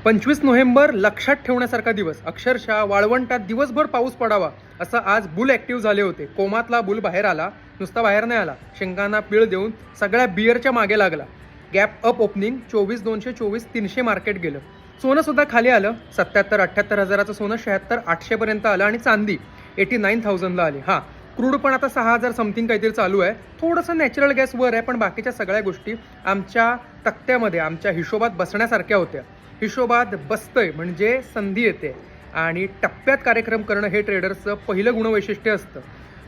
25 November लक्षात ठेवण्यासारखा दिवस. अक्षरशः वाळवंटात दिवसभर पाऊस पडावा असं आज बुल ॲक्टिव्ह झाले होते. कोमातला बुल बाहेर आला, नुसता बाहेर नाही आला, शिंगांना पीळ देऊन सगळ्या बिअरच्या मागे लागला. गॅप अप ओपनिंग 24,200 24,300 मार्केट गेलं. सोनं सुद्धा खाली आलं. 77-78 हजाराचं सोनं 76-800 पर्यंत आलं आणि चांदी 89,000ला आली. हां, क्रूड पण आता 6,000 समथिंग काहीतरी चालू आहे. थोडंसं नॅचरल गॅस वर आहे, पण बाकीच्या सगळ्या गोष्टी आमच्या तक्त्यामध्ये आमच्या हिशोबात बसण्यासारख्या होत्या. हिशोबात बसतंय म्हणजे संधी येते आणि टप्प्यात कार्यक्रम करणं हे ट्रेडर्सचं पहिलं गुणवैशिष्ट्य असतं.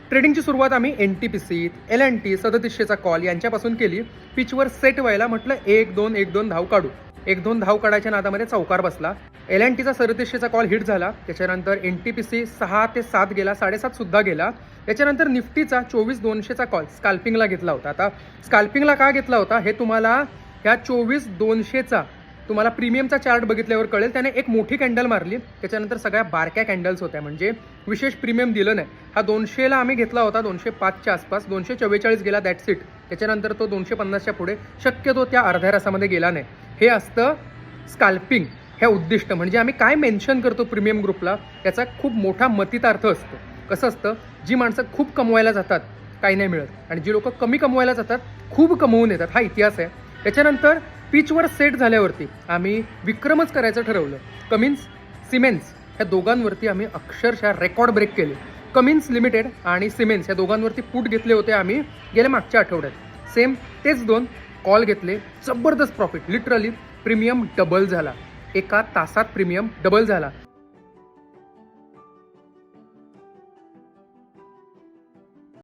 ट्रेडिंगची सुरुवात आम्ही NTPC, LNT 3700चा कॉल यांच्यापासून केली. पिचवर सेट व्हायला म्हटलं 1-2 धाव काढू. 1-2 धाव काढायच्या नादामध्ये चौकार बसला. LNTचा 3700चा कॉल हिट झाला. त्याच्यानंतर NTPC 6 ते 7 गेला, 7.5 सुद्धा गेला. त्याच्यानंतर निफ्टीचा 24,200चा कॉल स्काल्पिंगला घेतला होता. आता स्काल्पिंगला का घेतला होता हे तुम्हाला ह्या 24,200चा तुम्हाला प्रीमियमचा चार्ट बघितल्यावर कळेल. त्याने एक मोठी कॅन्डल मारली, त्याच्यानंतर सगळ्या बारक्या कॅन्डल्स होत्या, म्हणजे विशेष प्रीमियम दिलं नाही. हा 200ला आम्ही घेतला होता 205च्या आसपास, 244 गेला, दॅट्स इट. त्याच्यानंतर तो 250च्या पुढे शक्यतो त्या अर्ध्या रासामध्ये गेला नाही. हे असतं स्काल्पिंग. हे उद्दिष्ट म्हणजे आम्ही काय मेन्शन करतो प्रीमियम ग्रुपला त्याचा खूप मोठा मतितार्थ असतो. कसं असतं, जी माणसं खूप कमवायला जातात काही नाही मिळत, आणि जी लोक कमी कमवायला जातात खूप कमवून येतात. हा इतिहास आहे. त्याच्यानंतर पिचवर सेट झाल्यावरती आम्ही विक्रमच करायचं ठरवलं. कमिन्स, सिमेन्स ह्या दोघांवरती आम्ही अक्षरशः रेकॉर्ड ब्रेक केले. कमिन्स लिमिटेड आणि सिमेन्स या दोघांवरती पुट घेतले होते आम्ही गेल्या मागच्या आठवड्यात. सेम तेच दोन कॉल घेतले. जबरदस्त प्रॉफिट, लिटरली प्रीमियम डबल झाला. एका तासात प्रीमियम डबल झाला.